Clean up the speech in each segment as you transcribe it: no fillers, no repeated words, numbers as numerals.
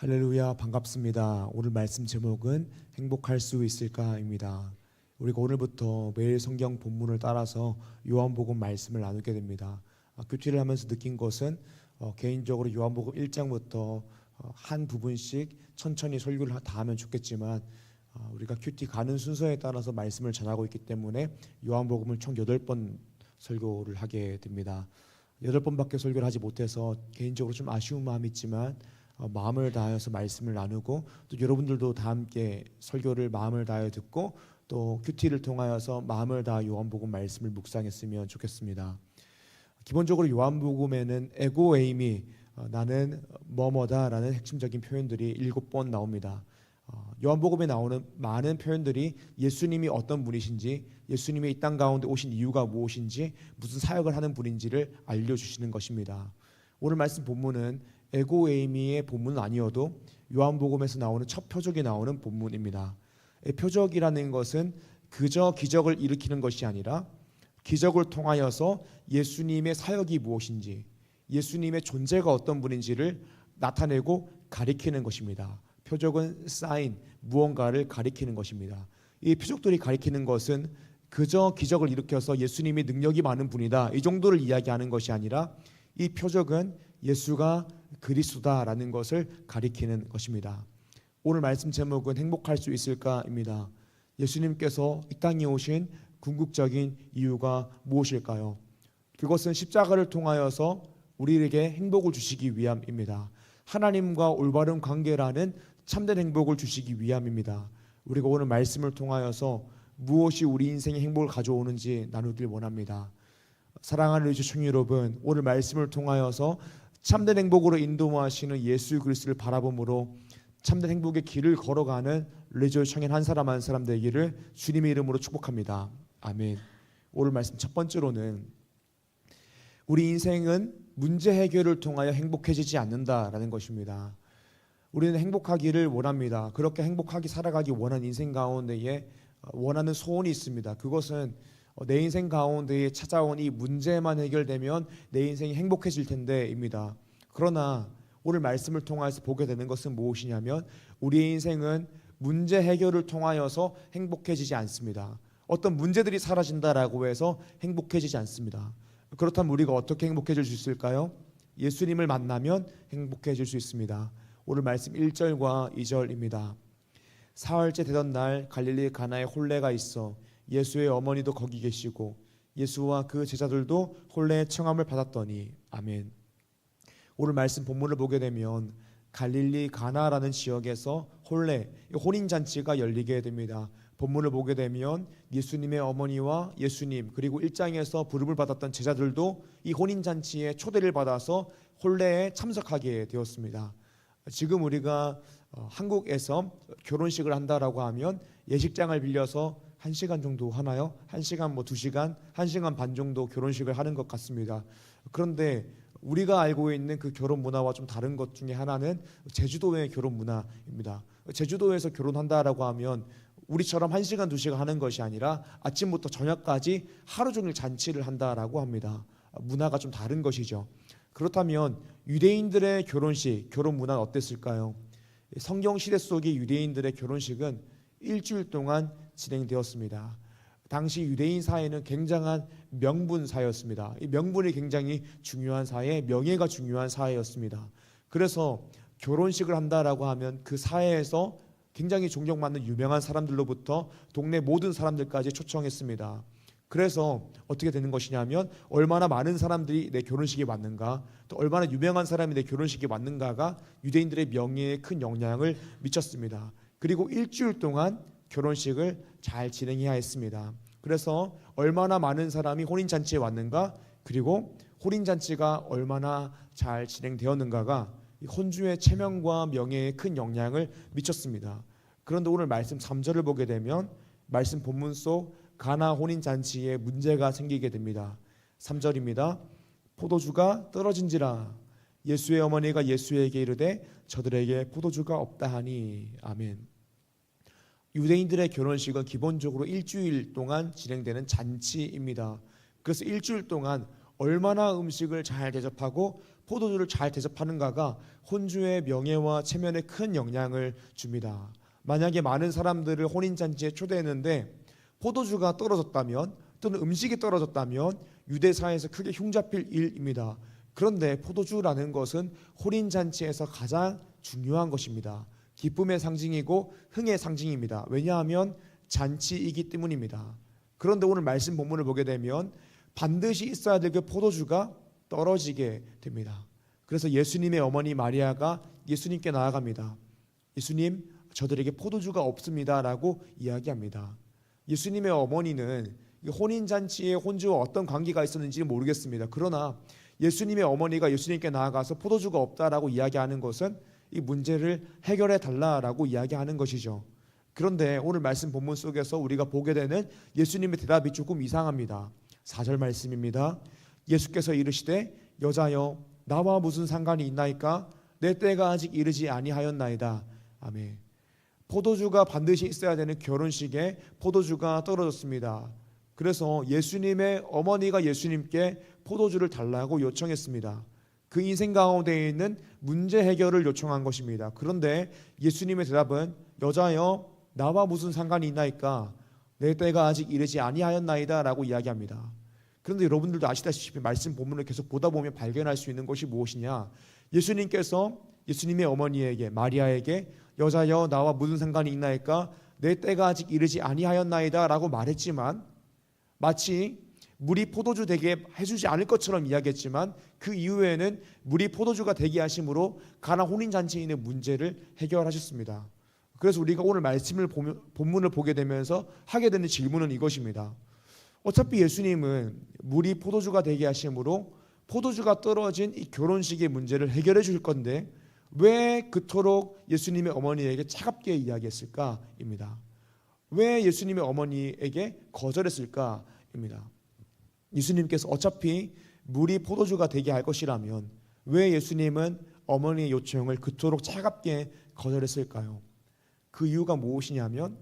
할렐루야, 반갑습니다. 오늘 말씀 제목은 행복할 수 있을까입니다. 우리가 오늘부터 매일 성경 본문을 따라서 요한복음 말씀을 나누게 됩니다. 큐티를 하면서 느낀 것은 개인적으로 요한복음 1장부터 한 부분씩 천천히 설교를 다 하면 좋겠지만 우리가 큐티 가는 순서에 따라서 말씀을 전하고 있기 때문에 요한복음을 총 8번 설교를 하게 됩니다. 8번밖에 설교를 하지 못해서 개인적으로 좀 아쉬운 마음이 있지만 마음을 다해서 말씀을 나누고 또 여러분들도 다 함께 설교를 마음을 다해 듣고 또 큐티를 통하여서 마음을 다해 요한복음 말씀을 묵상했으면 좋겠습니다. 기본적으로 요한복음에는 에고 에이미 나는 뭐뭐다라는 핵심적인 표현들이 7번 나옵니다. 요한복음에 나오는 많은 표현들이 예수님이 어떤 분이신지, 예수님이 이 땅 가운데 오신 이유가 무엇인지, 무슨 사역을 하는 분인지를 알려주시는 것입니다. 오늘 말씀 본문은 에고 에이미의 본문은 아니어도 요한복음에서 나오는 첫 표적이 나오는 본문입니다. 표적이라는 것은 그저 기적을 일으키는 것이 아니라 기적을 통하여서 예수님의 사역이 무엇인지, 예수님의 존재가 어떤 분인지를 나타내고 가리키는 것입니다. 표적은 사인, 무언가를 가리키는 것입니다. 이 표적들이 가리키는 것은 그저 기적을 일으켜서 예수님이 능력이 많은 분이다, 이 정도를 이야기하는 것이 아니라 이 표적은 예수가 그리스도다라는 것을 가리키는 것입니다. 오늘 말씀 제목은 행복할 수 있을까입니다. 예수님께서 이 땅에 오신 궁극적인 이유가 무엇일까요? 그것은 십자가를 통하여서 우리에게 행복을 주시기 위함입니다. 하나님과 올바른 관계라는 참된 행복을 주시기 위함입니다. 우리가 오늘 말씀을 통하여서 무엇이 우리 인생의 행복을 가져오는지 나누길 원합니다. 사랑하는 우리 시청자 여러분, 오늘 말씀을 통하여서 참된 행복으로 인도하시는 예수 그리스도를 바라봄으로 참된 행복의 길을 걸어가는 레저 청년 한 사람 한 사람 되기를 주님의 이름으로 축복합니다. 아멘. 오늘 말씀 첫 번째로는 우리 인생은 문제 해결을 통하여 행복해지지 않는다라는 것입니다. 우리는 행복하기를 원합니다. 그렇게 행복하게 살아가기 원하는 인생 가운데에 원하는 소원이 있습니다. 그것은 내 인생 가운데에 찾아온 이 문제만 해결되면 내 인생이 행복해질 텐데입니다. 그러나 오늘 말씀을 통해서 보게 되는 것은 무엇이냐면 우리의 인생은 문제 해결을 통하여서 행복해지지 않습니다. 어떤 문제들이 사라진다라고 해서 행복해지지 않습니다. 그렇다면 우리가 어떻게 행복해질 수 있을까요? 예수님을 만나면 행복해질 수 있습니다. 오늘 말씀 1절과 2절입니다. 사흘째 되던 날 갈릴리 가나에 혼례가 있어 예수의 어머니도 거기 계시고 예수와 그 제자들도 혼례의 청함을 받았더니 아멘. 오늘 말씀 본문을 보게 되면 갈릴리 가나라는 지역에서 혼인잔치가 열리게 됩니다. 본문을 보게 되면 예수님의 어머니와 예수님 그리고 1장에서 부름을 받았던 제자들도 이 혼인잔치에 초대를 받아서 혼례에 참석하게 되었습니다. 지금 우리가 한국에서 결혼식을 한다라고 하면 예식장을 빌려서 1시간 정도 하나요? 1시간 2시간, 1시간 반 정도 결혼식을 하는 것 같습니다. 그런데 우리가 알고 있는 그 결혼 문화와 좀 다른 것 중에 하나는 제주도의 결혼 문화입니다. 제주도에서 결혼한다라고 하면 우리처럼 1시간, 2시간 하는 것이 아니라 아침부터 저녁까지 하루 종일 잔치를 한다라고 합니다. 문화가 좀 다른 것이죠. 그렇다면 유대인들의 결혼식, 결혼 문화는 어땠을까요? 성경 시대 속의 유대인들의 결혼식은 일주일 동안 진행되었습니다. 당시 유대인 사회는 굉장한 명분 사회였습니다. 이 명분이 굉장히 중요한 사회, 명예가 중요한 사회였습니다. 그래서 결혼식을 한다라고 하면 그 사회에서 굉장히 존경받는 유명한 사람들로부터 동네 모든 사람들까지 초청했습니다. 그래서 어떻게 되는 것이냐면 얼마나 많은 사람들이 내 결혼식에 왔는가, 또 얼마나 유명한 사람이 내 결혼식에 왔는가가 유대인들의 명예에 큰 영향을 미쳤습니다. 그리고 일주일 동안 결혼식을 잘 진행해야 했습니다. 그래서 얼마나 많은 사람이 혼인잔치에 왔는가, 그리고 혼인잔치가 얼마나 잘 진행되었는가가 혼주의 체면과 명예에 큰 영향을 미쳤습니다. 그런데 오늘 말씀 3절을 보게 되면 말씀 본문 속 가나 혼인잔치에 문제가 생기게 됩니다. 3절입니다. 포도주가 떨어진지라 예수의 어머니가 예수에게 이르되 저들에게 포도주가 없다 하니 아멘. 유대인들의 결혼식은 기본적으로 일주일 동안 진행되는 잔치입니다. 그래서 일주일 동안 얼마나 음식을 잘 대접하고 포도주를 잘 대접하는가가 혼주의 명예와 체면에 큰 영향을 줍니다. 만약에 많은 사람들을 혼인잔치에 초대했는데 포도주가 떨어졌다면 또는 음식이 떨어졌다면 유대사에서 크게 흉잡힐 일입니다. 그런데 포도주라는 것은 혼인잔치에서 가장 중요한 것입니다. 기쁨의 상징이고 흥의 상징입니다. 왜냐하면 잔치이기 때문입니다. 그런데 오늘 말씀 본문을 보게 되면 반드시 있어야 될 그 포도주가 떨어지게 됩니다. 그래서 예수님의 어머니 마리아가 예수님께 나아갑니다. 예수님, 저들에게 포도주가 없습니다 라고 이야기합니다. 예수님의 어머니는 혼인잔치에 혼주와 어떤 관계가 있었는지 모르겠습니다. 그러나 예수님의 어머니가 예수님께 나아가서 포도주가 없다라고 이야기하는 것은 이 문제를 해결해 달라라고 이야기하는 것이죠. 그런데 오늘 말씀 본문 속에서 우리가 보게 되는 예수님의 대답이 조금 이상합니다. 4절 말씀입니다. 예수께서 이르시되 여자여 나와 무슨 상관이 있나이까? 내 때가 아직 이르지 아니하였나이다. 아멘. 포도주가 반드시 있어야 되는 결혼식에 포도주가 떨어졌습니다. 그래서 예수님의 어머니가 예수님께 포도주를 달라고 요청했습니다. 그 인생 가운데 있는 문제 해결을 요청한 것입니다. 그런데 예수님의 대답은 여자여 나와 무슨 상관이 있나이까? 내 때가 아직 이르지 아니하였나이다 라고 이야기합니다. 그런데 여러분들도 아시다시피 말씀 본문을 계속 보다 보면 발견할 수 있는 것이 무엇이냐? 예수님께서 예수님의 어머니에게 마리아에게 여자여 나와 무슨 상관이 있나이까? 내 때가 아직 이르지 아니하였나이다 라고 말했지만 마치 물이 포도주 되게 해주지 않을 것처럼 이야기했지만 그 이후에는 물이 포도주가 되게 하심으로 가나 혼인잔치에 있는 문제를 해결하셨습니다. 그래서 우리가 오늘 본문을 보게 되면서 하게 되는 질문은 이것입니다. 어차피 예수님은 물이 포도주가 되게 하심으로 포도주가 떨어진 이 결혼식의 문제를 해결해 줄 건데 왜 그토록 예수님의 어머니에게 차갑게 이야기했을까입니다. 왜 예수님의 어머니에게 거절했을까입니다. 예수님께서 어차피 물이 포도주가 되게 할 것이라면 왜 예수님은 어머니의 요청을 그토록 차갑게 거절했을까요? 그 이유가 무엇이냐면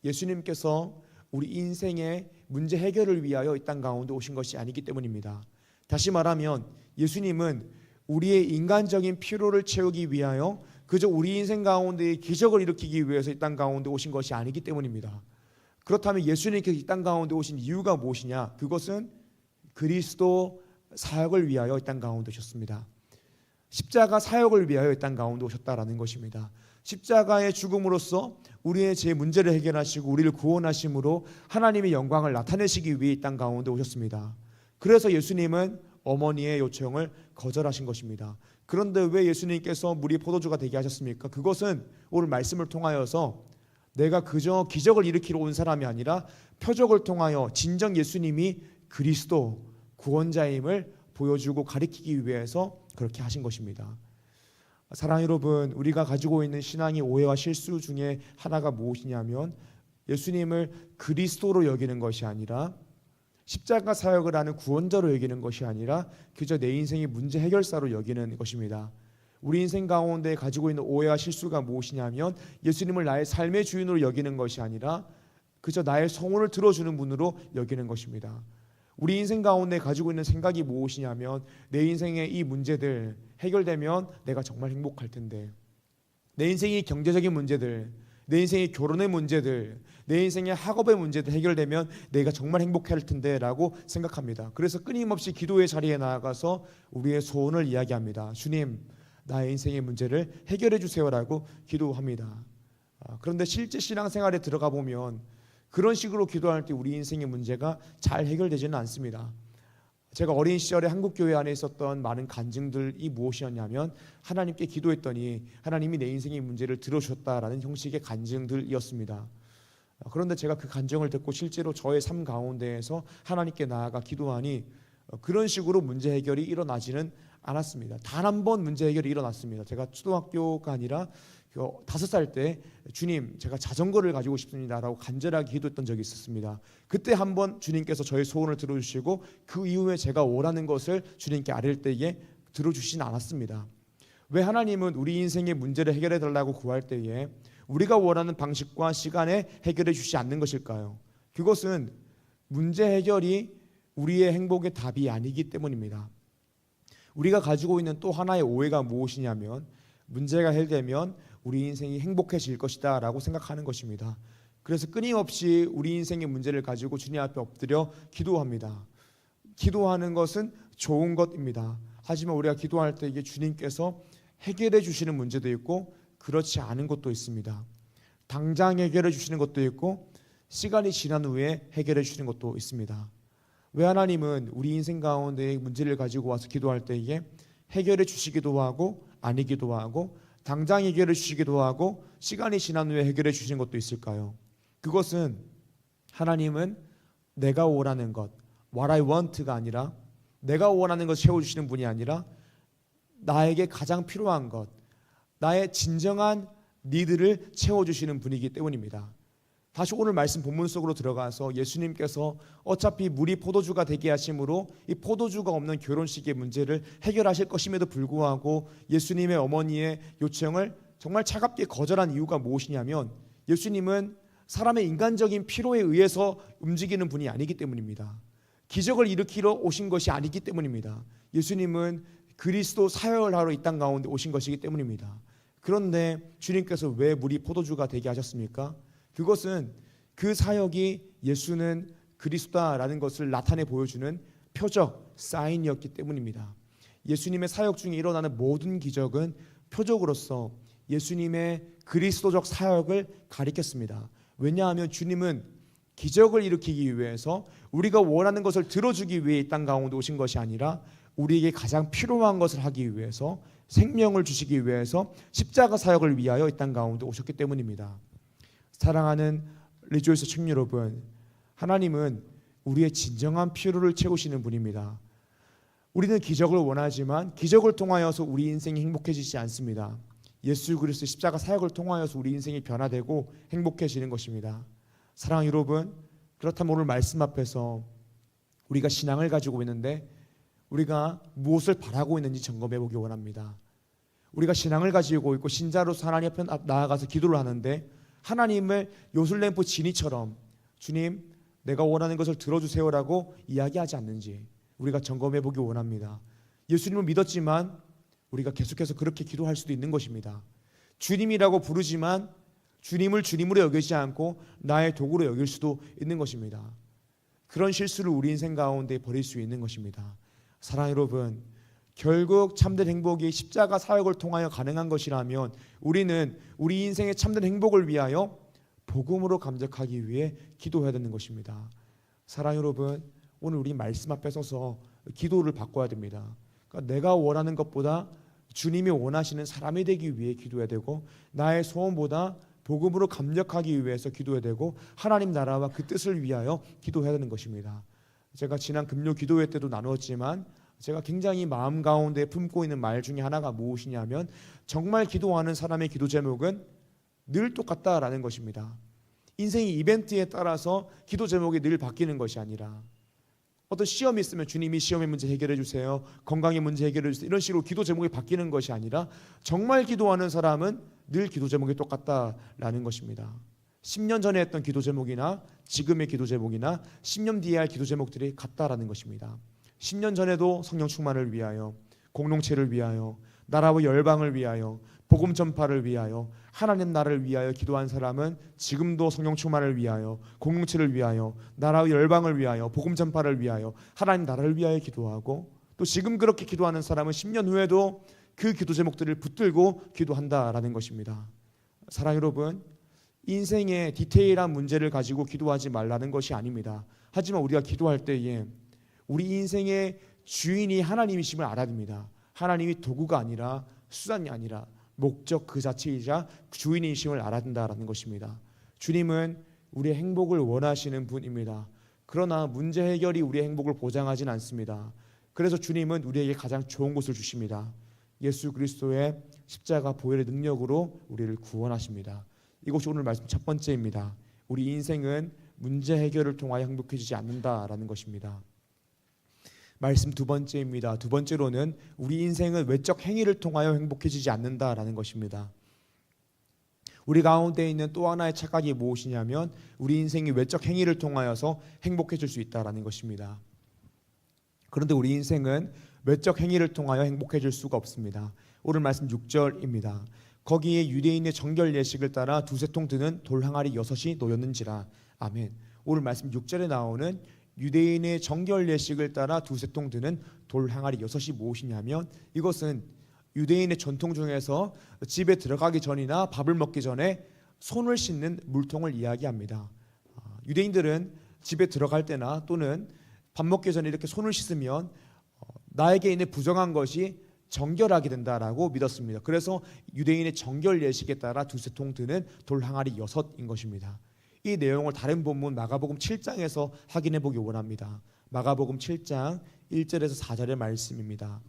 예수님께서 우리 인생의 문제 해결을 위하여 이 땅 가운데 오신 것이 아니기 때문입니다. 다시 말하면 예수님은 우리의 인간적인 필요를 채우기 위하여 그저 우리 인생 가운데의 기적을 일으키기 위해서 이 땅 가운데 오신 것이 아니기 때문입니다. 그렇다면 예수님께서 이 땅 가운데 오신 이유가 무엇이냐? 그것은 그리스도 사역을 위하여 이 땅 가운데 오셨습니다. 십자가 사역을 위하여 이 땅 가운데 오셨다라는 것입니다. 십자가의 죽음으로써 우리의 제 문제를 해결하시고 우리를 구원하심으로 하나님의 영광을 나타내시기 위해 이 땅 가운데 오셨습니다. 그래서 예수님은 어머니의 요청을 거절하신 것입니다. 그런데 왜 예수님께서 물이 포도주가 되게 하셨습니까? 그것은 오늘 말씀을 통하여서 내가 그저 기적을 일으키러 온 사람이 아니라 표적을 통하여 진정 예수님이 그리스도 구원자임을 보여주고 가리키기 위해서 그렇게 하신 것입니다. 사랑하는 여러분, 우리가 가지고 있는 신앙의 오해와 실수 중에 하나가 무엇이냐면 예수님을 그리스도로 여기는 것이 아니라 십자가 사역을 하는 구원자로 여기는 것이 아니라 그저 내 인생의 문제 해결사로 여기는 것입니다. 우리 인생 가운데 가지고 있는 오해와 실수가 무엇이냐면 예수님을 나의 삶의 주인으로 여기는 것이 아니라 그저 나의 소원을 들어주는 분으로 여기는 것입니다. 우리 인생 가운데 가지고 있는 생각이 무엇이냐면 내 인생의 이 문제들 해결되면 내가 정말 행복할 텐데, 내 인생의 경제적인 문제들, 내 인생의 결혼의 문제들, 내 인생의 학업의 문제들 해결되면 내가 정말 행복할 텐데 라고 생각합니다. 그래서 끊임없이 기도의 자리에 나아가서 우리의 소원을 이야기합니다. 주님, 나의 인생의 문제를 해결해 주세요라고 기도합니다. 그런데 실제 신앙생활에 들어가 보면 그런 식으로 기도할 때 우리 인생의 문제가 잘 해결되지는 않습니다. 제가 어린 시절에 한국교회 안에 있었던 많은 간증들이 무엇이었냐면 하나님께 기도했더니 하나님이 내 인생의 문제를 들어주셨다라는 형식의 간증들이었습니다. 그런데 제가 그 간증을 듣고 실제로 저의 삶 가운데에서 하나님께 나아가 기도하니 그런 식으로 문제 해결이 일어나지는 않았습니다. 단 한 번 문제 해결이 일어났습니다. 제가 초등학교가 아니라 5살 때 주님, 제가 자전거를 가지고 싶습니다라고 간절하게 기도했던 적이 있었습니다. 그때 한번 주님께서 저의 소원을 들어주시고 그 이후에 제가 원하는 것을 주님께 아뢰을 때에 들어주시진 않았습니다. 왜 하나님은 우리 인생의 문제를 해결해 달라고 구할 때에 우리가 원하는 방식과 시간에 해결해 주시지 않는 것일까요? 그것은 문제 해결이 우리의 행복의 답이 아니기 때문입니다. 우리가 가지고 있는 또 하나의 오해가 무엇이냐면 문제가 해결되면 우리 인생이 행복해질 것이다 라고 생각하는 것입니다. 그래서 끊임없이 우리 인생의 문제를 가지고 주님 앞에 엎드려 기도합니다. 기도하는 것은 좋은 것입니다. 하지만 우리가 기도할 때 이게 주님께서 해결해 주시는 문제도 있고 그렇지 않은 것도 있습니다. 당장 해결해 주시는 것도 있고 시간이 지난 후에 해결해 주시는 것도 있습니다. 왜 하나님은 우리 인생 가운데 문제를 가지고 와서 기도할 때 이게 해결해 주시기도 하고 아니기도 하고 당장 해결해 주시기도 하고 시간이 지난 후에 해결해 주시는 것도 있을까요? 그것은 하나님은 내가 원하는 것, what I want가 아니라 내가 원하는 것 채워주시는 분이 아니라 나에게 가장 필요한 것, 나의 진정한 니드를 채워주시는 분이기 때문입니다. 다시 오늘 말씀 본문 속으로 들어가서 예수님께서 어차피 물이 포도주가 되게 하심으로 이 포도주가 없는 결혼식의 문제를 해결하실 것임에도 불구하고 예수님의 어머니의 요청을 정말 차갑게 거절한 이유가 무엇이냐면 예수님은 사람의 인간적인 필요에 의해서 움직이는 분이 아니기 때문입니다. 기적을 일으키러 오신 것이 아니기 때문입니다. 예수님은 그리스도 사역을 하러 이 땅 가운데 오신 것이기 때문입니다. 그런데 주님께서 왜 물이 포도주가 되게 하셨습니까? 그것은 그 사역이 예수는 그리스도다라는 것을 나타내 보여주는 표적, 사인이었기 때문입니다. 예수님의 사역 중에 일어나는 모든 기적은 표적으로서 예수님의 그리스도적 사역을 가리켰습니다. 왜냐하면 주님은 기적을 일으키기 위해서 우리가 원하는 것을 들어주기 위해 이 땅 가운데 오신 것이 아니라 우리에게 가장 필요한 것을 하기 위해서 생명을 주시기 위해서 십자가 사역을 위하여 이 땅 가운데 오셨기 때문입니다. 사랑하는 리조이스 청년 여러분, 하나님은 우리의 진정한 필요를 채우시는 분입니다. 우리는 기적을 원하지만 기적을 통하여서 우리 인생이 행복해지지 않습니다. 예수 그리스도 십자가 사역을 통하여서 우리 인생이 변화되고 행복해지는 것입니다. 사랑하는 여러분, 그렇다면 오늘 말씀 앞에서 우리가 신앙을 가지고 있는데 우리가 무엇을 바라고 있는지 점검해 보기 원합니다. 우리가 신앙을 가지고 있고 신자로서 하나님 앞에 나아가서 기도를 하는데 하나님을 요술램프 지니처럼 주님 내가 원하는 것을 들어주세요라고 이야기하지 않는지 우리가 점검해 보기 원합니다. 예수님을 믿었지만 우리가 계속해서 그렇게 기도할 수도 있는 것입니다. 주님이라고 부르지만 주님을 주님으로 여기지 않고 나의 도구로 여길 수도 있는 것입니다. 그런 실수를 우리 인생 가운데 버릴 수 있는 것입니다. 사랑하는 여러분, 결국 참된 행복이 십자가 사역을 통하여 가능한 것이라면 우리는 우리 인생의 참된 행복을 위하여 복음으로 감격하기 위해 기도해야 되는 것입니다. 사랑하는 여러분, 오늘 우리 말씀 앞에 서서 기도를 바꿔야 됩니다. 그러니까 내가 원하는 것보다 주님이 원하시는 사람이 되기 위해 기도해야 되고 나의 소원보다 복음으로 감격하기 위해서 기도해야 되고 하나님 나라와 그 뜻을 위하여 기도해야 되는 것입니다. 제가 지난 금요 기도회 때도 나누었지만 제가 굉장히 마음 가운데 품고 있는 말 중에 하나가 무엇이냐면 정말 기도하는 사람의 기도 제목은 늘 똑같다라는 것입니다. 인생의 이벤트에 따라서 기도 제목이 늘 바뀌는 것이 아니라 어떤 시험이 있으면 주님이 시험의 문제 해결해 주세요, 건강의 문제 해결해 주세요, 이런 식으로 기도 제목이 바뀌는 것이 아니라 정말 기도하는 사람은 늘 기도 제목이 똑같다라는 것입니다. 10년 전에 했던 기도 제목이나 지금의 기도 제목이나 10년 뒤에 할 기도 제목들이 같다라는 것입니다. 10년 전에도 성령 충만을 위하여, 공동체를 위하여, 나라와 열방을 위하여, 복음 전파를 위하여, 하나님 나라를 위하여 기도한 사람은 지금도 성령 충만을 위하여, 공동체를 위하여, 나라와 열방을 위하여, 복음 전파를 위하여, 하나님 나라를 위하여 기도하고 또 지금 그렇게 기도하는 사람은 10년 후에도 그 기도 제목들을 붙들고 기도한다라는 것입니다. 사랑하는 여러분, 인생의 디테일한 문제를 가지고 기도하지 말라는 것이 아닙니다. 하지만 우리가 기도할 때에 우리 인생의 주인이 하나님이심을 알아야 됩니다. 하나님이 도구가 아니라 수단이 아니라 목적 그 자체이자 주인이심을 알아야 된다는 것입니다. 주님은 우리의 행복을 원하시는 분입니다. 그러나 문제 해결이 우리의 행복을 보장하진 않습니다. 그래서 주님은 우리에게 가장 좋은 것을 주십니다. 예수 그리스도의 십자가 보혈의 능력으로 우리를 구원하십니다. 이것이 오늘 말씀 첫 번째입니다. 우리 인생은 문제 해결을 통하여 행복해지지 않는다라는 것입니다. 말씀 두 번째입니다. 두 번째로는 우리 인생은 외적 행위를 통하여 행복해지지 않는다라는 것입니다. 우리 가운데 있는 또 하나의 착각이 무엇이냐면 우리 인생이 외적 행위를 통하여서 행복해질 수 있다라는 것입니다. 그런데 우리 인생은 외적 행위를 통하여 행복해질 수가 없습니다. 오늘 말씀 6절입니다. 거기에 유대인의 정결 예식을 따라 두세 통 드는 돌 항아리 6이 놓였는지라. 아멘. 오늘 말씀 6절에 나오는 유대인의 정결 예식을 따라 두세 통 드는 돌 항아리 6이 무엇이냐면, 이것은 유대인의 전통 중에서 집에 들어가기 전이나 밥을 먹기 전에 손을 씻는 물통을 이야기합니다. 유대인들은 집에 들어갈 때나 또는 밥 먹기 전에 이렇게 손을 씻으면 나에게 있는 부정한 것이 정결하게 된다라고 믿었습니다. 그래서 유대인의 정결 예식에 따라 두세 통 드는 돌 항아리 6인 것입니다. 이 내용을 다른 본문 마가복음 7장에서 확인해 보기 원합니다. 마가복음 7장 1절에서 4절의 말씀입니다.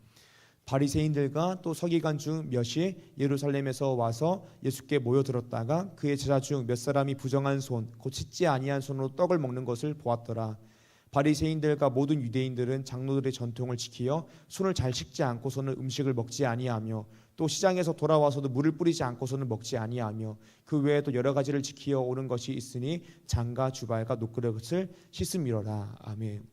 바리새인들과 또 서기관 중 몇이 예루살렘에서 와서 예수께 모여들었다가 그의 제자 중 몇 사람이 부정한 손 곧 씻지 아니한 손으로 떡을 먹는 것을 보았더라. 바리새인들과 모든 유대인들은 장로들의 전통을 지키어 손을 잘 씻지 않고서는 음식을 먹지 아니하며 또 시장에서 돌아와서도 물을 뿌리지 않고서는 먹지 아니하며 그 외에도 여러 가지를 지키어 오는 것이 있으니 장과 주발과 놋그릇을 씻음이로라. 아멘.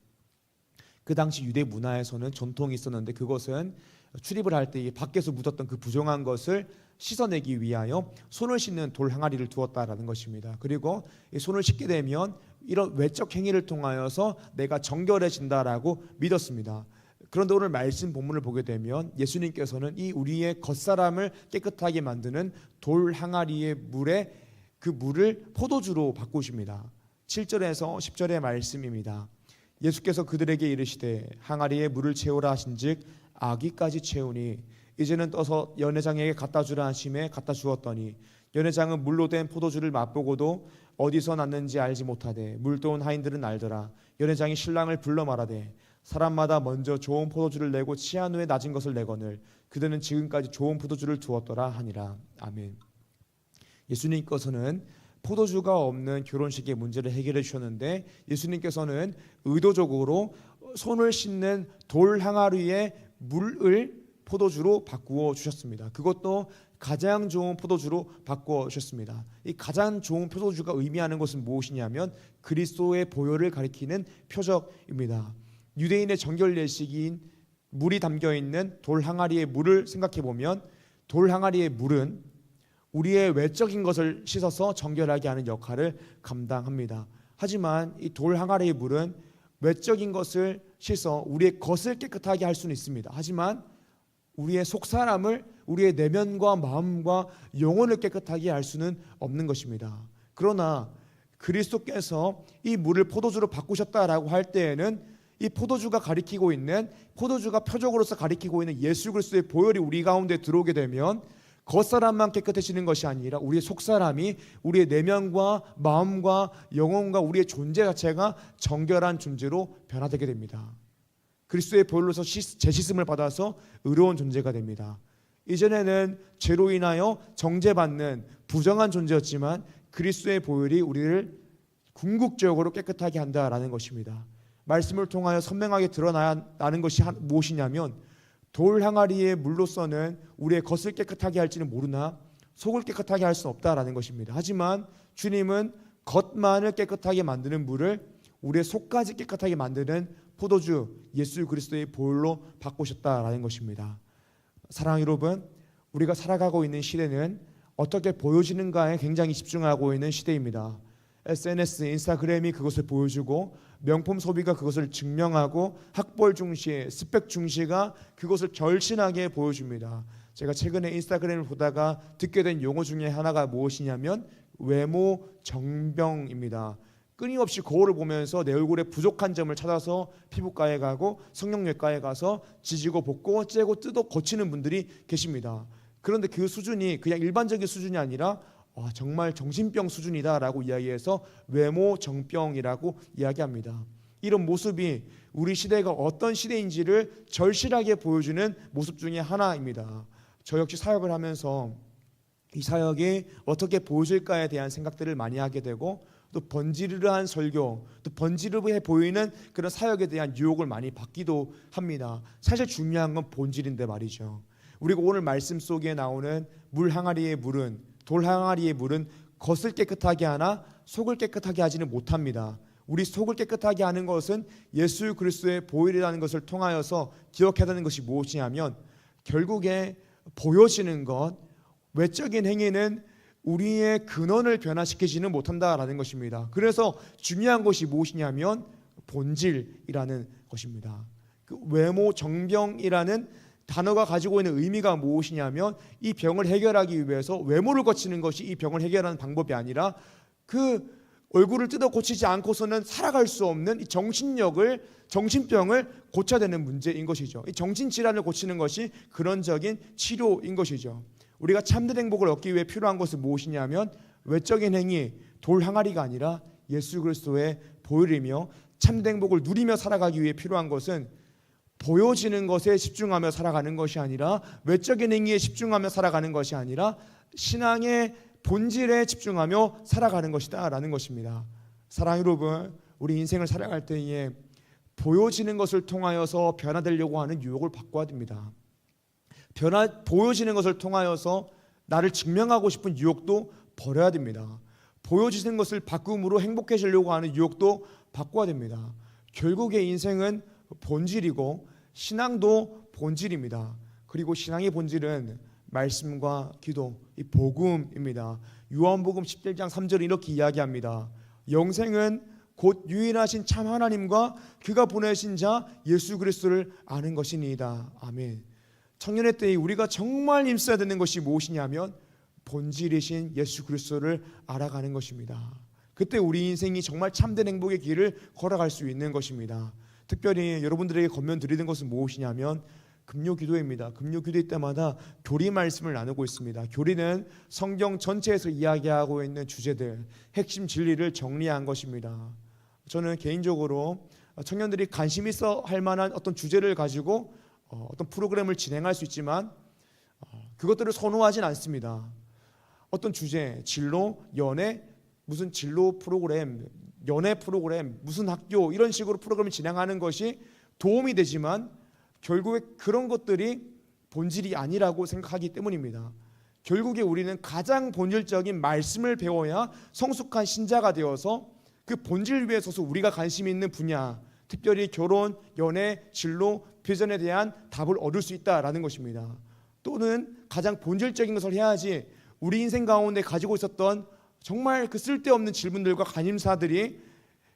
그 당시 유대 문화에서는 전통이 있었는데, 그것은 출입을 할 때 밖에서 묻었던 그 부정한 것을 씻어내기 위하여 손을 씻는 돌 항아리를 두었다라는 것입니다. 그리고 이 손을 씻게 되면 이런 외적 행위를 통하여서 내가 정결해진다라고 믿었습니다. 그런데 오늘 말씀 본문을 보게 되면 예수님께서는 이 우리의 겉사람을 깨끗하게 만드는 돌 항아리의 물에 그 물을 포도주로 바꾸십니다. 7절에서 10절의 말씀입니다. 예수께서 그들에게 이르시되 항아리에 물을 채우라 하신즉 아기까지 채우니 이제는 떠서 연회장에게 갖다 주라 하심에 갖다 주었더니 연회장은 물로 된 포도주를 맛보고도 어디서 났는지 알지 못하되 물도온 하인들은 알더라. 연회장이 신랑을 불러 말하되 사람마다 먼저 좋은 포도주를 내고 취한 후에 낮은 것을 내거늘 그들은 지금까지 좋은 포도주를 두었더라 하니라. 아멘. 예수님께서는 포도주가 없는 결혼식의 문제를 해결해 주셨는데, 예수님께서는 의도적으로 손을 씻는 돌 항아리의 물을 포도주로 바꾸어 주셨습니다. 그것도 가장 좋은 포도주로 바꾸어 주셨습니다. 이 가장 좋은 포도주가 의미하는 것은 무엇이냐면 그리스도의 보혈을 가리키는 표적입니다. 유대인의 정결 예식인 물이 담겨 있는 돌 항아리의 물을 생각해 보면, 돌 항아리의 물은 우리의 외적인 것을 씻어서 정결하게 하는 역할을 감당합니다. 하지만 이 돌 항아리의 물은 외적인 것을 씻어 우리의 겉을 깨끗하게 할 수는 있습니다. 하지만 우리의 속사람을, 우리의 내면과 마음과 영혼을 깨끗하게 할 수는 없는 것입니다. 그러나 그리스도께서 이 물을 포도주로 바꾸셨다라고 할 때에는 이 포도주가 가리키고 있는, 포도주가 표적으로서 가리키고 있는 예수 그리스도의 보혈이 우리 가운데 들어오게 되면 겉사람만 깨끗해지는 것이 아니라 우리의 속사람이, 우리의 내면과 마음과 영혼과 우리의 존재 자체가 정결한 존재로 변화되게 됩니다. 그리스도의 보혈로서 재씻음을 받아서 의로운 존재가 됩니다. 이전에는 죄로 인하여 정죄받는 부정한 존재였지만 그리스도의 보혈이 우리를 궁극적으로 깨끗하게 한다라는 것입니다. 말씀을 통하여 선명하게 드러나는 것이 무엇이냐면, 돌 항아리의 물로서는 우리의 겉을 깨끗하게 할지는 모르나 속을 깨끗하게 할 수는 없다라는 것입니다. 하지만 주님은 겉만을 깨끗하게 만드는 물을 우리의 속까지 깨끗하게 만드는 포도주 예수 그리스도의 보혈로 바꾸셨다라는 것입니다. 사랑하는 여러분, 우리가 살아가고 있는 시대는 어떻게 보여지는가에 굉장히 집중하고 있는 시대입니다. SNS, 인스타그램이 그것을 보여주고 명품 소비가 그것을 증명하고 학벌 중시, 스펙 중시가 그것을 결신하게 보여줍니다. 제가 최근에 인스타그램을 보다가 듣게 된 용어 중에 하나가 무엇이냐면 외모 정병입니다. 끊임없이 거울을 보면서 내 얼굴에 부족한 점을 찾아서 피부과에 가고 성형외과에 가서 지지고 볶고 째고 뜯어 고치는 분들이 계십니다. 그런데 그 수준이 그냥 일반적인 수준이 아니라 정말 정신병 수준이다라고 이야기해서 외모 정병이라고 이야기합니다. 이런 모습이 우리 시대가 어떤 시대인지를 절실하게 보여주는 모습 중에 하나입니다. 저 역시 사역을 하면서 이 사역이 어떻게 보여질까에 대한 생각들을 많이 하게 되고, 또 번지르르한 설교, 또 번지르르해 보이는 그런 사역에 대한 유혹을 많이 받기도 합니다. 사실 중요한 건 본질인데 말이죠. 우리가 오늘 말씀 속에 나오는 물 항아리의 물은, 돌 항아리의 물은 겉을 깨끗하게 하나 속을 깨끗하게 하지는 못합니다. 우리 속을 깨끗하게 하는 것은 예수 그리스도의 보혈이라는 것을 통하여서 기억해야 되는 것이 무엇이냐면 결국에 보여지는 것, 외적인 행위는 우리의 근원을 변화시키지는 못한다라는 것입니다. 그래서 중요한 것이 무엇이냐면 본질이라는 것입니다. 그 외모 정병이라는 단어가 가지고 있는 의미가 무엇이냐면 이 병을 해결하기 위해서 외모를 고치는 것이 이 병을 해결하는 방법이 아니라 그 얼굴을 뜯어 고치지 않고서는 살아갈 수 없는 이 정신병을 고쳐야 되는 문제인 것이죠. 이 정신질환을 고치는 것이 근원적인 치료인 것이죠. 우리가 참된 행복을 얻기 위해 필요한 것은 무엇이냐면 외적인 행위, 돌 항아리가 아니라 예수 그리스도의 보혈이며 참된 행복을 누리며 살아가기 위해 필요한 것은 보여지는 것에 집중하며 살아가는 것이 아니라 외적인 행위에 집중하며 살아가는 것이 아니라 신앙의 본질에 집중하며 살아가는 것이다 라는 것입니다. 사랑하는 여러분, 우리 인생을 살아갈 때에 보여지는 것을 통하여서 변화되려고 하는 유혹을 바꿔야 됩니다. 보여지는 것을 통하여서 나를 증명하고 싶은 유혹도 버려야 됩니다. 보여지는 것을 바꿈으로 행복해지려고 하는 유혹도 바꿔야 됩니다. 결국에 인생은 본질이고 신앙도 본질입니다. 그리고 신앙의 본질은 말씀과 기도, 이 복음입니다. 요한복음 17장 3절에 이렇게 이야기합니다. 영생은 곧 유일하신 참 하나님과 그가 보내신 자 예수 그리스도를 아는 것이니이다. 아멘. 청년의 때에 우리가 정말 힘써야 되는 것이 무엇이냐면 본질이신 예수 그리스도를 알아가는 것입니다. 그때 우리 인생이 정말 참된 행복의 길을 걸어갈 수 있는 것입니다. 특별히 여러분들에게 권면드리는 것은 무엇이냐면 금요기도입니다. 금요기도 때마다 교리 말씀을 나누고 있습니다. 교리는 성경 전체에서 이야기하고 있는 주제들, 핵심 진리를 정리한 것입니다. 저는 개인적으로 청년들이 관심 있어 할 만한 어떤 주제를 가지고 어떤 프로그램을 진행할 수 있지만 그것들을 선호하진 않습니다. 어떤 주제, 진로, 연애, 무슨 진로 프로그램, 연애 프로그램, 무슨 학교 이런 식으로 프로그램을 진행하는 것이 도움이 되지만 결국에 그런 것들이 본질이 아니라고 생각하기 때문입니다. 결국에 우리는 가장 본질적인 말씀을 배워야 성숙한 신자가 되어서 그 본질 위에 서서 우리가 관심 있는 분야, 특별히 결혼, 연애, 진로, 비전에 대한 답을 얻을 수 있다라는 것입니다. 또는 가장 본질적인 것을 해야지 우리 인생 가운데 가지고 있었던 정말 그 쓸데없는 질문들과 관심사들이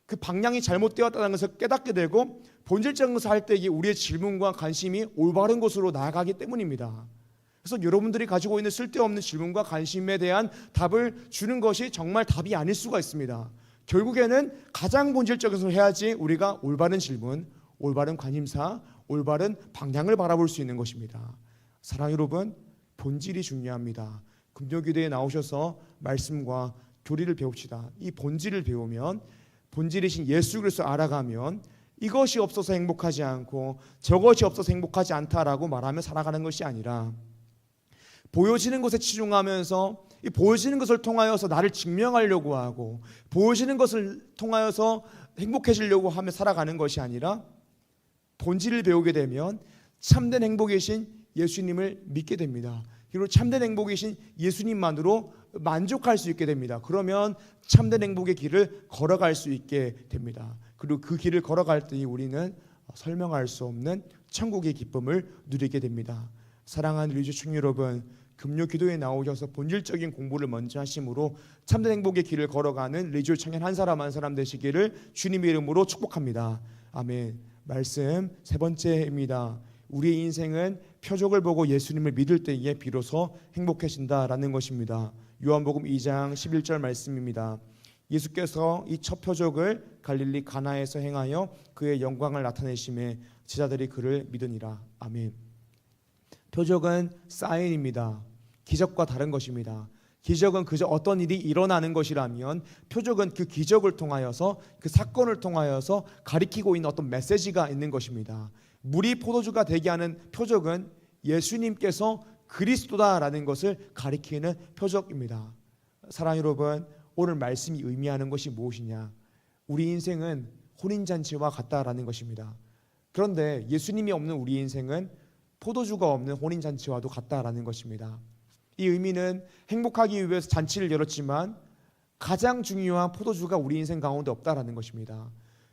그 방향이 잘못되었다는 것을 깨닫게 되고 본질적인 것을 할 때 우리의 질문과 관심이 올바른 곳으로 나아가기 때문입니다. 그래서 여러분들이 가지고 있는 쓸데없는 질문과 관심에 대한 답을 주는 것이 정말 답이 아닐 수가 있습니다. 결국에는 가장 본질적인 것을 해야지 우리가 올바른 질문, 올바른 관심사, 올바른 방향을 바라볼 수 있는 것입니다. 사랑하는 여러분, 본질이 중요합니다. 금요기도에 나오셔서 말씀과 교리를 배웁시다. 이 본질을 배우면 본질이신 예수 그리스도 알아가면 이것이 없어서 행복하지 않고 저것이 없어서 행복하지 않다라고 말하며 살아가는 것이 아니라 보여지는 것에 치중하면서 이 보여지는 것을 통하여서 나를 증명하려고 하고 보여지는 것을 통하여서 행복해지려고 하며 살아가는 것이 아니라 본질을 배우게 되면 참된 행복이신 예수님을 믿게 됩니다. 그리고 참된 행복이신 예수님만으로 만족할 수 있게 됩니다. 그러면 참된 행복의 길을 걸어갈 수 있게 됩니다. 그리고 그 길을 걸어갈 때 우리는 설명할 수 없는 천국의 기쁨을 누리게 됩니다. 사랑하는 리주 청년 여러분, 금요 기도에 나오셔서 본질적인 공부를 먼저 하심으로 참된 행복의 길을 걸어가는 리주 청년 한 사람 한 사람 되시기를 주님의 이름으로 축복합니다. 아멘. 말씀 세 번째입니다. 우리의 인생은 표적을 보고 예수님을 믿을 때에 비로소 행복해진다라는 것입니다. 요한복음 2장 11절 말씀입니다. 예수께서 이 첫 표적을 갈릴리 가나에서 행하여 그의 영광을 나타내심에 제자들이 그를 믿으니라. 아멘. 표적은 사인입니다. 기적과 다른 것입니다. 기적은 그저 어떤 일이 일어나는 것이라면 표적은 그 기적을 통하여서 그 사건을 통하여서 가리키고 있는 어떤 메시지가 있는 것입니다. 물이 포도주가 되게 하는 표적은 예수님께서 그리스도다라는 것을 가리키는 표적입니다. 사랑하는 여러분, 오늘 말씀이 의미하는 것이 무엇이냐? 우리 인생은 혼인잔치와 같다라는 것입니다. 그런데 예수님이 없는 우리 인생은 포도주가 없는 혼인잔치와도 같다라는 것입니다. 이 의미는 행복하기 위해서 잔치를 열었지만 가장 중요한 포도주가 우리 인생 가운데 없다라는 것입니다.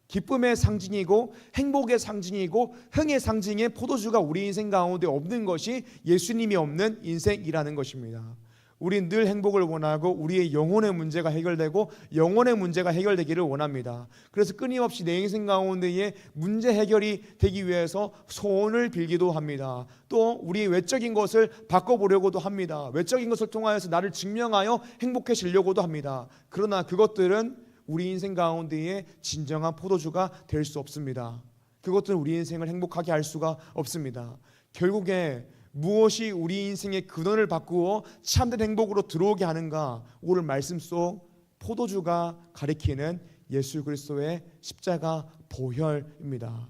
기쁨의 상징이고 행복의 상징이고 흥의 상징의 포도주가 우리 인생 가운데 없는 것이 예수님이 없는 인생이라는 것입니다. 우린 늘 행복을 원하고 우리의 영혼의 문제가 해결되고 영혼의 문제가 해결되기를 원합니다. 그래서 끊임없이 내 인생 가운데에 문제 해결이 되기 위해서 소원을 빌기도 합니다. 또 우리의 외적인 것을 바꿔보려고도 합니다. 외적인 것을 통하여서 나를 증명하여 행복해지려고도 합니다. 그러나 그것들은 우리 인생 가운데에 진정한 포도주가 될 수 없습니다. 그것들은 우리 인생을 행복하게 할 수가 없습니다. 결국에 무엇이 우리 인생의 근원을 바꾸어 참된 행복으로 들어오게 하는가? 오늘 말씀 속 포도주가 가리키는 예수 그리스도의 십자가 보혈입니다.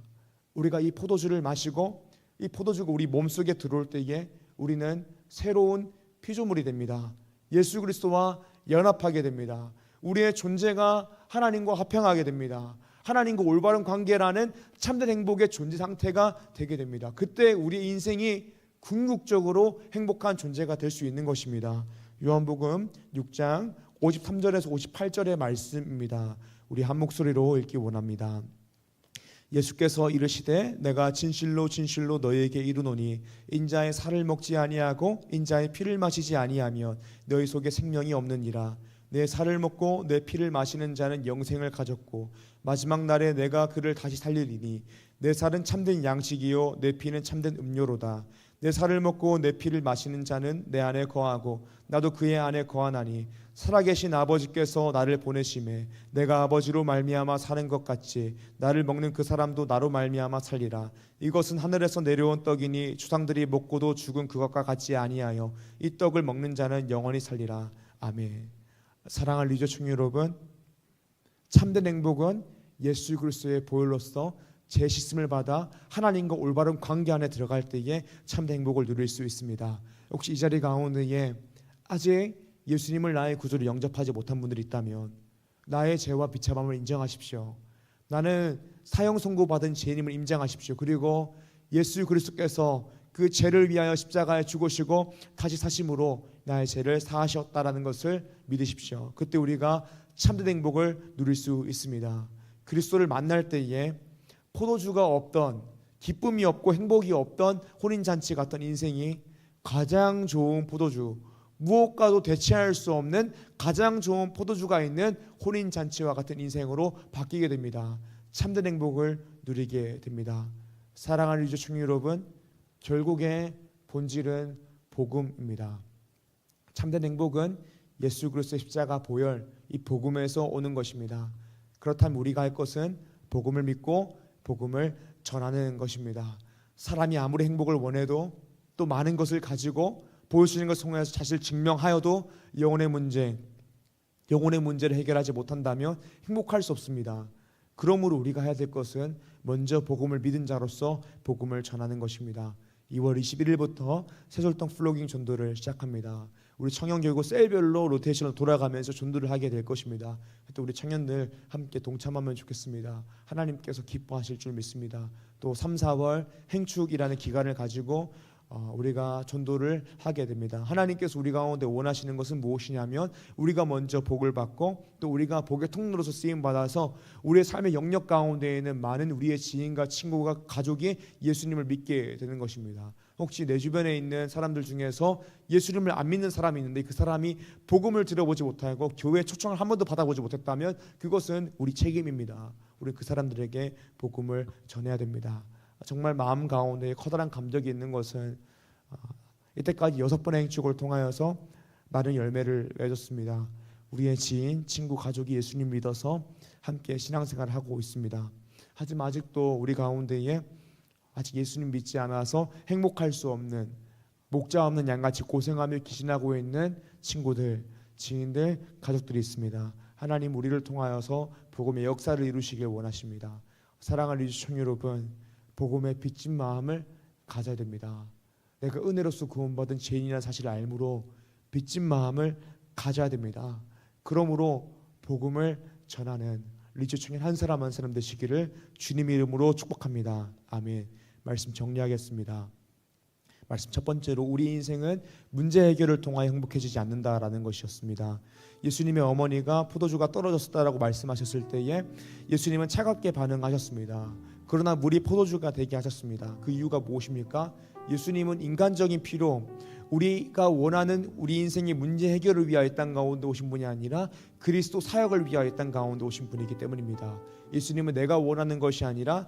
우리가 이 포도주를 마시고 이 포도주가 우리 몸속에 들어올 때에 우리는 새로운 피조물이 됩니다. 예수 그리스도와 연합하게 됩니다. 우리의 존재가 하나님과 화평하게 됩니다. 하나님과 올바른 관계라는 참된 행복의 존재 상태가 되게 됩니다. 그때 우리 인생이 궁극적으로 행복한 존재가 될 수 있는 것입니다. 요한복음 6장 53절에서 58절의 말씀입니다. 우리 한 목소리로 읽기 원합니다. 예수께서 이르시되 내가 진실로 진실로 너희에게 이르노니 인자의 살을 먹지 아니하고 인자의 피를 마시지 아니하면 너희 속에 생명이 없느니라. 내 살을 먹고 내 피를 마시는 자는 영생을 가졌고 마지막 날에 내가 그를 다시 살리리니 내 살은 참된 양식이요 내 피는 참된 음료로다. 내 살을 먹고 내 피를 마시는 자는 내 안에 거하고 나도 그의 안에 거하나니 살아계신 아버지께서 나를 보내심에 내가 아버지로 말미암아 사는 것 같이 나를 먹는 그 사람도 나로 말미암아 살리라. 이것은 하늘에서 내려온 떡이니 주상들이 먹고도 죽은 그것과 같지 아니하여 이 떡을 먹는 자는 영원히 살리라. 아멘. 사랑할 리조 충 여러분, 참된 행복은 예수 그리스도의 보혈로서 재씻음을 받아 하나님과 올바른 관계 안에 들어갈 때에 참된 행복을 누릴 수 있습니다. 혹시 이 자리 가운데에 아직 예수님을 나의 구주로 영접하지 못한 분들이 있다면 나의 죄와 비참함을 인정하십시오. 나는 사형 선고받은 죄인임을 인정하십시오. 그리고 예수 그리스도께서 그 죄를 위하여 십자가에 죽으시고 다시 사심으로 나의 죄를 사하셨다라는 것을 믿으십시오. 그때 우리가 참된 행복을 누릴 수 있습니다. 그리스도를 만날 때에 포도주가 없던, 기쁨이 없고 행복이 없던 혼인잔치 같은 인생이 가장 좋은 포도주, 무엇과도 대체할 수 없는 가장 좋은 포도주가 있는 혼인잔치와 같은 인생으로 바뀌게 됩니다. 참된 행복을 누리게 됩니다. 사랑하는 리조 충 여러분, 결국에 본질은 복음입니다. 참된 행복은 예수 그리스도의 십자가 보혈, 이 복음에서 오는 것입니다. 그렇다면 우리가 할 것은 복음을 믿고 복음을 전하는 것입니다. 사람이 아무리 행복을 원해도 또 많은 것을 가지고 보일 수 있는 것을 통해서 자신을 증명하여도 영혼의 문제를 해결하지 못한다면 행복할 수 없습니다. 그러므로 우리가 해야 될 것은 먼저 복음을 믿은 자로서 복음을 전하는 것입니다. 2월 21일부터 새솔동 플로깅 전도를 시작합니다. 우리 청년교육은 셀별로 로테이션으로 돌아가면서 전도를 하게 될 것입니다. 또 우리 청년들 함께 동참하면 좋겠습니다. 하나님께서 기뻐하실 줄 믿습니다. 또 3, 4월 행축이라는 기간을 가지고 우리가 전도를 하게 됩니다. 하나님께서 우리 가운데 원하시는 것은 무엇이냐면 우리가 먼저 복을 받고 또 우리가 복의 통로로서 쓰임 받아서 우리의 삶의 영역 가운데 있는 많은 우리의 지인과 친구가 가족이 예수님을 믿게 되는 것입니다. 혹시 내 주변에 있는 사람들 중에서 예수님을 안 믿는 사람이 있는데 그 사람이 복음을 들어보지 못하고 교회 초청을 한 번도 받아보지 못했다면 그것은 우리 책임입니다. 우리 그 사람들에게 복음을 전해야 됩니다. 정말 마음 가운데 커다란 감격이 있는 것은 이때까지 6번의 행축을 통하여서 많은 열매를 맺었습니다. 우리의 지인, 친구, 가족이 예수님 믿어서 함께 신앙생활을 하고 있습니다. 하지만 아직도 우리 가운데에 아직 예수님 믿지 않아서 행복할 수 없는 목자 없는 양같이 고생하며 기신하고 있는 친구들, 지인들, 가족들이 있습니다. 하나님 우리를 통하여서 복음의 역사를 이루시길 원하십니다. 사랑하는 리주 여러분, 복음의 빚진 마음을 가져야 됩니다. 내가 은혜로서 구원받은 죄인이라는 사실을 알므로 빚진 마음을 가져야 됩니다. 그러므로 복음을 전하는 리즈 청년 한 사람 한 사람 되시기를 주님의 이름으로 축복합니다. 아멘. 말씀 정리하겠습니다. 말씀 첫 번째로 우리 인생은 문제 해결을 통하여 행복해지지 않는다라는 것이었습니다. 예수님의 어머니가 포도주가 떨어졌다라고 말씀하셨을 때에 예수님은 차갑게 반응하셨습니다. 그러나 물이 포도주가 되게 하셨습니다. 그 이유가 무엇입니까? 예수님은 인간적인 피로 우리가 원하는 우리 인생의 문제 해결을 위하여 이 땅 가운데 오신 분이 아니라 그리스도 사역을 위하여 이 땅 가운데 오신 분이기 때문입니다. 예수님은 내가 원하는 것이 아니라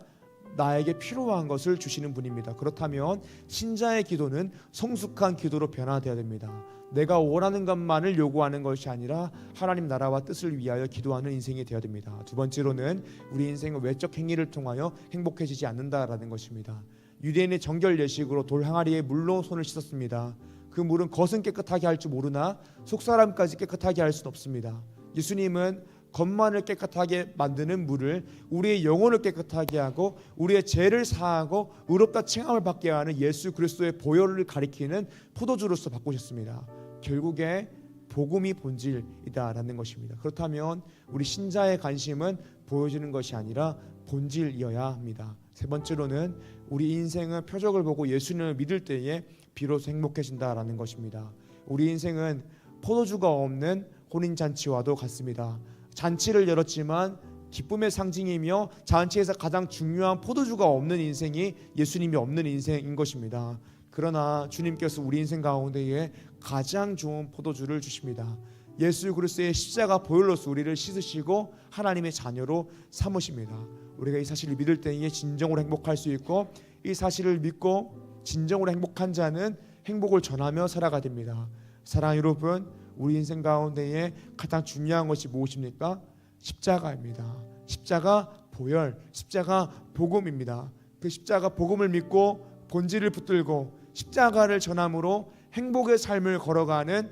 나에게 필요한 것을 주시는 분입니다. 그렇다면 신자의 기도는 성숙한 기도로 변화되어야 됩니다. 내가 원하는 것만을 요구하는 것이 아니라 하나님 나라와 뜻을 위하여 기도하는 인생이 되어야 됩니다. 두 번째로는 우리 인생은 외적 행위를 통하여 행복해지지 않는다라는 것입니다. 유대인의 정결 예식으로 돌 항아리에 물로 손을 씻었습니다. 그 물은 겉은 깨끗하게 할 줄 모르나 속사람까지 깨끗하게 할 수는 없습니다. 예수님은 겉만을 깨끗하게 만드는 물을 우리의 영혼을 깨끗하게 하고 우리의 죄를 사하고 의롭다 칭함을 받게 하는 예수 그리스도의 보혈을 가리키는 포도주로서 바꾸셨습니다. 결국에 복음이 본질이다라는 것입니다. 그렇다면 우리 신자의 관심은 보여지는 것이 아니라 본질이어야 합니다. 세 번째로는 우리 인생은 표적을 보고 예수님을 믿을 때에 비로소 행복해진다라는 것입니다. 우리 인생은 포도주가 없는 혼인잔치와도 같습니다. 잔치를 열었지만 기쁨의 상징이며 잔치에서 가장 중요한 포도주가 없는 인생이 예수님이 없는 인생인 것입니다. 그러나 주님께서 우리 인생 가운데에 가장 좋은 포도주를 주십니다. 예수 그리스도의 십자가 보혈로서 우리를 씻으시고 하나님의 자녀로 삼으십니다. 우리가 이 사실을 믿을 때에 진정으로 행복할 수 있고 이 사실을 믿고 진정으로 행복한 자는 행복을 전하며 살아가야 됩니다. 사랑하는 여러분, 우리 인생 가운데에 가장 중요한 것이 무엇입니까? 십자가입니다. 십자가 보혈, 십자가 복음입니다. 그 십자가 복음을 믿고 본질을 붙들고 십자가를 전함으로 행복의 삶을 걸어가는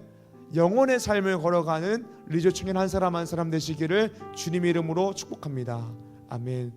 영혼의 삶을 걸어가는 리조 청년 한 사람 한 사람 되시기를 주님의 이름으로 축복합니다. 아멘.